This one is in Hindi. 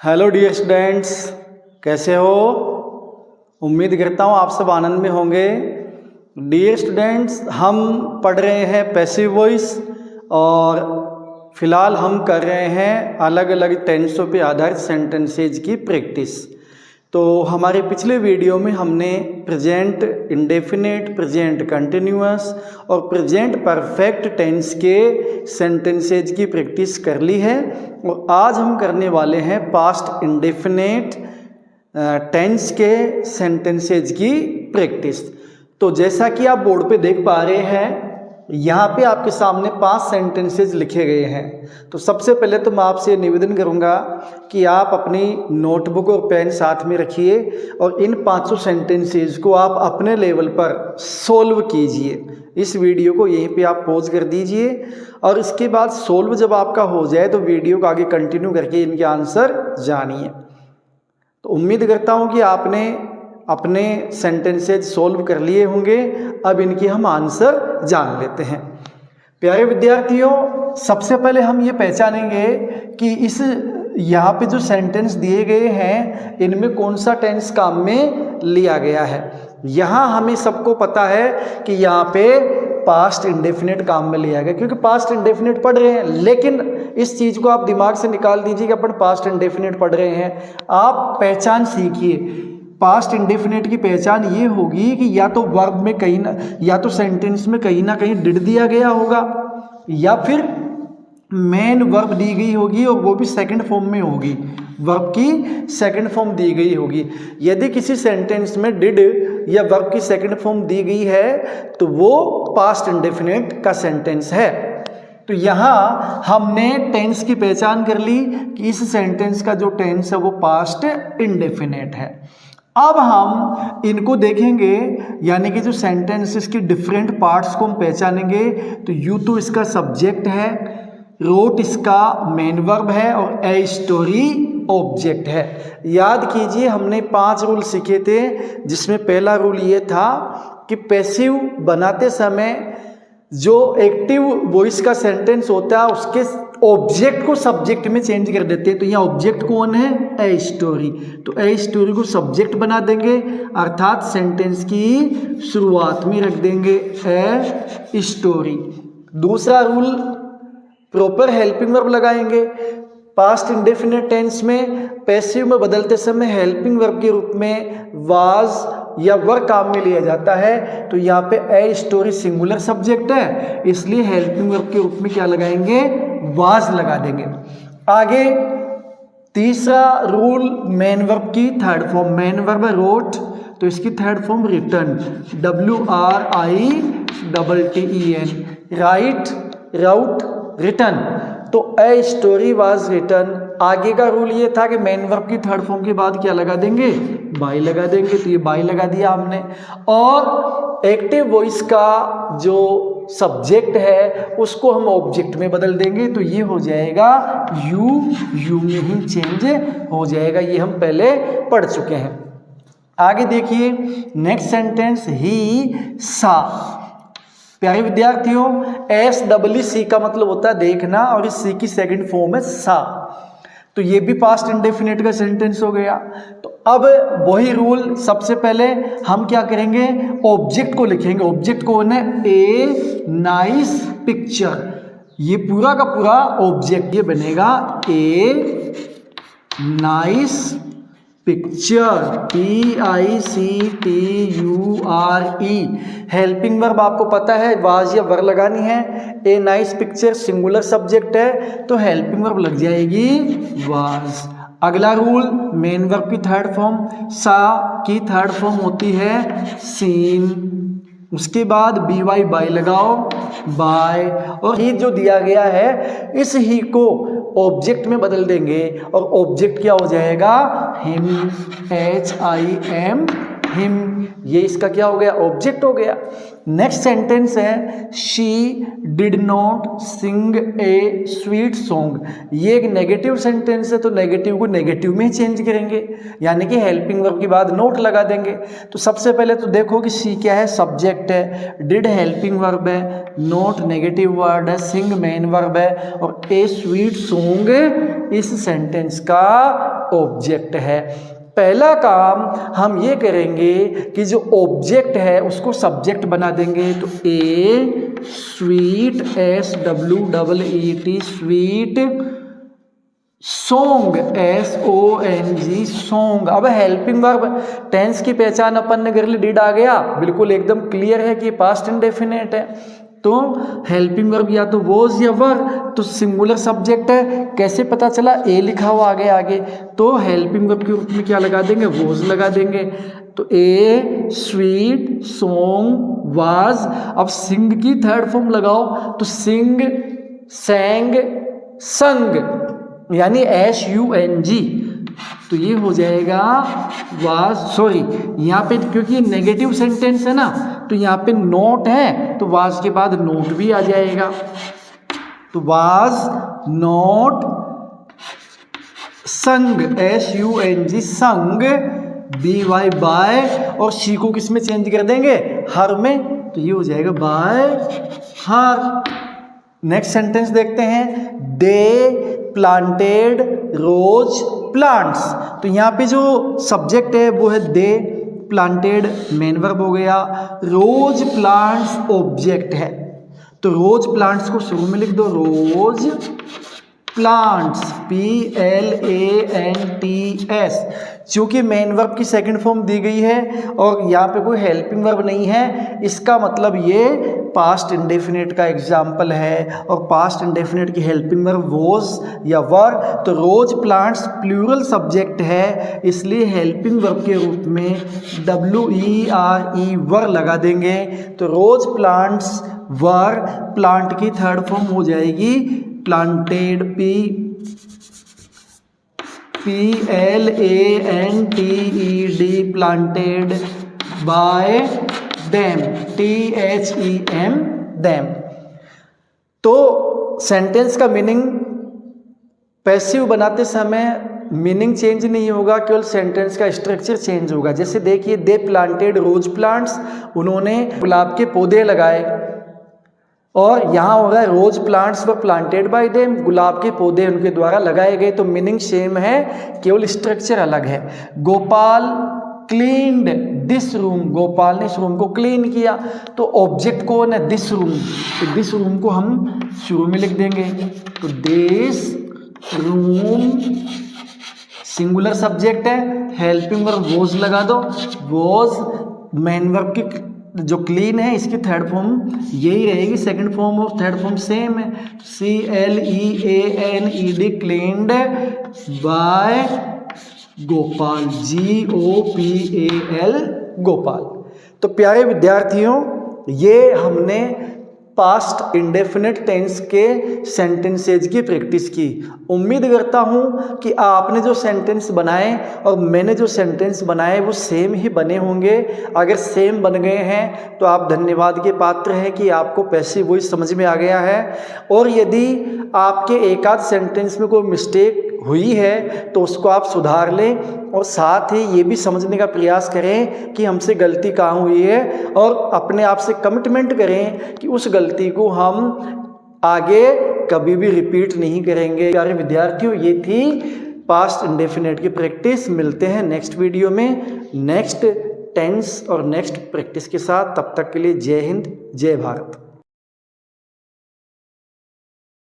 हेलो डियर स्टूडेंट्स, कैसे हो? उम्मीद करता हूँ आप सब आनंद में होंगे। डियर स्टूडेंट्स, हम पढ़ रहे हैं पैसिव वॉइस और फिलहाल हम कर रहे हैं अलग अलग टेंसों पे आधारित सेंटेंसेज की प्रैक्टिस। तो हमारे पिछले वीडियो में हमने प्रेजेंट इंडेफिनिट, प्रेजेंट कंटिन्यूअस और प्रेजेंट परफेक्ट टेंस के सेंटेंसेज की प्रैक्टिस कर ली है और आज हम करने वाले हैं पास्ट इंडेफिनिट टेंस के सेंटेंसेज की प्रैक्टिस। तो जैसा कि आप बोर्ड पे देख पा रहे हैं, यहाँ पे आपके सामने 5 सेंटेंसेज लिखे गए हैं। तो सबसे पहले तो मैं आपसे निवेदन करूँगा कि आप अपनी नोटबुक और पेन साथ में रखिए और इन 5 सेंटेंसेज को आप अपने लेवल पर सोल्व कीजिए। इस वीडियो को यहीं पे आप पॉज कर दीजिए और इसके बाद सोल्व जब आपका हो जाए तो वीडियो को आगे कंटिन्यू करके इनके आंसर जानिए। तो उम्मीद करता हूँ कि आपने अपने सेंटेंसेज सोल्व कर लिए होंगे। अब इनके हम आंसर जान लेते हैं। प्यारे विद्यार्थियों, सबसे पहले हम ये पहचानेंगे कि इस यहाँ पे जो सेंटेंस दिए गए हैं इनमें कौन सा टेंस काम में लिया गया है। यहाँ हमें सबको पता है कि यहाँ पे पास्ट इंडेफिनिट काम में लिया गया, क्योंकि पास्ट इंडेफिनिट पढ़ रहे हैं। लेकिन इस चीज़ को आप दिमाग से निकाल दीजिए कि अपन पास्ट इंडेफिनिट पढ़ रहे हैं। आप पहचान सीखिए। पास्ट इंडेफिनिट की पहचान ये होगी कि या तो वर्ब में कहीं ना, या तो सेंटेंस में कहीं ना कहीं डिड दिया गया होगा या फिर मेन वर्ब दी गई होगी और वो भी सेकंड फॉर्म में होगी, वर्ब की सेकंड फॉर्म दी गई होगी। यदि किसी सेंटेंस में डिड या वर्ब की सेकंड फॉर्म दी गई है तो वो पास्ट इंडेफिनिट का सेंटेंस है। तो यहाँ हमने टेंस की पहचान कर ली कि इस सेंटेंस का जो टेंस है वो पास्ट इंडेफिनिट है। अब हम इनको देखेंगे, यानी कि जो सेंटेंसेस की डिफरेंट पार्ट्स को हम पहचानेंगे। तो यू तो इसका सब्जेक्ट है, रोट इसका मेन वर्ब है और ए स्टोरी ऑब्जेक्ट है। याद कीजिए हमने 5 रूल सीखे थे, जिसमें पहला रूल ये था कि पैसिव बनाते समय जो एक्टिव वॉइस का सेंटेंस होता है उसके ऑब्जेक्ट को सब्जेक्ट में चेंज कर देते हैं। तो यहाँ ऑब्जेक्ट कौन है? A story. तो ए स्टोरी को सब्जेक्ट बना देंगे, अर्थात सेंटेंस की शुरुआत में रख देंगे ए स्टोरी। दूसरा रूल, प्रॉपर हेल्पिंग वर्ब लगाएंगे। पास्ट इंडेफिनिट टेंस में पैसिव में बदलते समय हेल्पिंग वर्ब के रूप में वाज या वर काम में लिया जाता है। तो यहाँ पे ए स्टोरी सिंगुलर सब्जेक्ट है, इसलिए हेल्पिंग वर्ब के रूप में क्या लगाएंगे? वाज लगा देंगे। आगे तीसरा रूल, मेन वर्ब की थर्ड फॉर्म। मेन वर्ब है रोट, तो इसकी third form written, WRITTEN, write, wrote, written. तो ए स्टोरी वाज रिटर्न। आगे का रूल ये था कि मेन वर्ब की थर्ड फॉर्म के बाद क्या लगा देंगे? बाई लगा देंगे। तो ये बाई लगा दिया हमने। और एक्टिव वॉइस का जो सब्जेक्ट है उसको हम ऑब्जेक्ट में बदल देंगे। तो ये हो जाएगा यू में ही चेंज हो जाएगा। ये हम पहले पढ़ चुके हैं। आगे देखिए नेक्स्ट सेंटेंस, ही सा। प्यारे विद्यार्थियों, SEE का मतलब होता है देखना और इस सी की सेकंड फॉर्म है सा। तो ये भी पास्ट इंडेफिनिट का सेंटेंस हो गया। तो अब वही रूल, सबसे पहले हम क्या करेंगे? ऑब्जेक्ट को लिखेंगे। ऑब्जेक्ट कौन है? A nice picture. ये पूरा का पूरा ऑब्जेक्ट ये बनेगा a nice picture, PICTURE। Helping verb आपको पता है वाज या वर लगानी है। A nice picture singular subject है तो हेल्पिंग वर्ब लग जाएगी वाज। अगला रूल, मेन वर्ब की थर्ड फॉर्म, सा की थर्ड फॉर्म होती है सीन। उसके बाद BY बाय लगाओ, बाय। और ही जो दिया गया है इस ही को ऑब्जेक्ट में बदल देंगे और ऑब्जेक्ट क्या हो जाएगा? Him, HIM, him. ये इसका क्या हो गया? ऑब्जेक्ट हो गया। नेक्स्ट सेंटेंस है she did not sing a sweet song. ये एक नेगेटिव सेंटेंस है, तो नेगेटिव को नेगेटिव में चेंज करेंगे, यानी कि हेल्पिंग वर्ब के बाद नोट लगा देंगे। तो सबसे पहले तो देखो कि शी क्या है, सब्जेक्ट है, डिड हेल्पिंग वर्ब है, नोट नेगेटिव वर्ड है, सिंग मेन वर्ब है और ए स्वीट सॉन्ग इस सेंटेंस का ऑब्जेक्ट है। पहला काम हम ये करेंगे कि जो ऑब्जेक्ट है उसको सब्जेक्ट बना देंगे। तो ए sweet SWEET sweet, song SONG song. अब हेल्पिंग वर्ब टेंस की पहचान अपन ने कर ली, डिड आ गया, बिल्कुल एकदम क्लियर है कि पास्ट इंडेफिनिट है। तो हेल्पिंग वर्ब या तो वॉज या वर, तो सिंगुलर सब्जेक्ट है, कैसे पता चला, ए लिखा हुआ आगे, तो हेल्पिंग वर्ब के रूप में क्या लगा देंगे, वॉज लगा देंगे। तो ए स्वीट सॉन्ग वाज। अब सिंग की थर्ड फॉर्म लगाओ, तो सिंग, सैंग, संग, यानी SUNG। तो ये हो जाएगा वाज, सॉरी यहाँ पे क्योंकि नेगेटिव सेंटेंस है ना, तो यहाँ पे नोट है, तो वाज के बाद नोट भी आ जाएगा। तो वाज नोट संग SUNG संग, BY बाय, और शी को किस में चेंज कर देंगे, हर में, तो ये हो जाएगा बाय हर। नेक्स्ट सेंटेंस देखते हैं, दे प्लांटेड रोज प्लांट्स। तो यहाँ पे जो सब्जेक्ट है वो है दे, प्लांटेड मेन वर्ब हो गया, रोज प्लांट्स ऑब्जेक्ट है। तो रोज प्लांट्स को शुरू में लिख दो, रोज प्लांट्स PLANTS। चूंकि मेन वर्ब की सेकंड फॉर्म दी गई है और यहाँ पे कोई हेल्पिंग वर्ब नहीं है, इसका मतलब ये पास्ट इंडेफिनिट का एग्जाम्पल है, और पास्ट इंडेफिनिट की हेल्पिंग वर्ब वॉज या वर। तो रोज प्लांट्स प्लूरल सब्जेक्ट है, इसलिए हेल्पिंग वर्ब के रूप में WERE वर लगा देंगे। तो रोज प्लांट्स वर, प्लांट की थर्ड फॉर्म हो जाएगी planted, PLANTED planted, by them THEM them. तो सेंटेंस का मीनिंग पैसिव बनाते समय मीनिंग चेंज नहीं होगा, केवल सेंटेंस का स्ट्रक्चर चेंज होगा। जैसे देखिए, दे प्लांटेड रोज प्लांट्स, उन्होंने गुलाब के पौधे लगाए, और यहाँ होगा rose plants were planted by them, गुलाब के पौधे उनके द्वारा लगाए गए। तो मीनिंग सेम है, केवल स्ट्रक्चर अलग है। Gopal cleaned this room, Gopal ने इस रूम को क्लीन किया। तो ऑब्जेक्ट कौन है, दिस रूम, तो दिस रूम को हम शुरू में लिख देंगे। तो दिस रूम सिंगुलर सब्जेक्ट है, हेल्पिंग वर्ब वॉज लगा दो, वॉज मेन वर्ब की जो क्लीन है इसकी थर्ड फॉर्म यही रहेगी, सेकंड फॉर्म और थर्ड फॉर्म सेम है, CLEANED cleaned by Gopal, GOPAL Gopal. तो प्यारे विद्यार्थियों, ये हमने पास्ट इंडेफिनिट टेंस के सेंटेंसेज की प्रैक्टिस की। उम्मीद करता हूँ कि आपने जो सेंटेंस बनाए और मैंने जो सेंटेंस बनाए वो सेम ही बने होंगे। अगर सेम बन गए हैं तो आप धन्यवाद के पात्र हैं कि आपको पैसिव वॉइस समझ में आ गया है। और यदि आपके एक आध सेंटेंस में कोई मिस्टेक हुई है तो उसको आप सुधार लें, और साथ ही ये भी समझने का प्रयास करें कि हमसे गलती कहाँ हुई है, और अपने आप से कमिटमेंट करें कि उस गलती को हम आगे कभी भी रिपीट नहीं करेंगे। प्यारे विद्यार्थियों, ये थी पास्ट इंडेफिनिट की प्रैक्टिस। मिलते हैं नेक्स्ट वीडियो में नेक्स्ट टेंस और नेक्स्ट प्रैक्टिस के साथ। तब तक के लिए जय हिंद, जय भारत।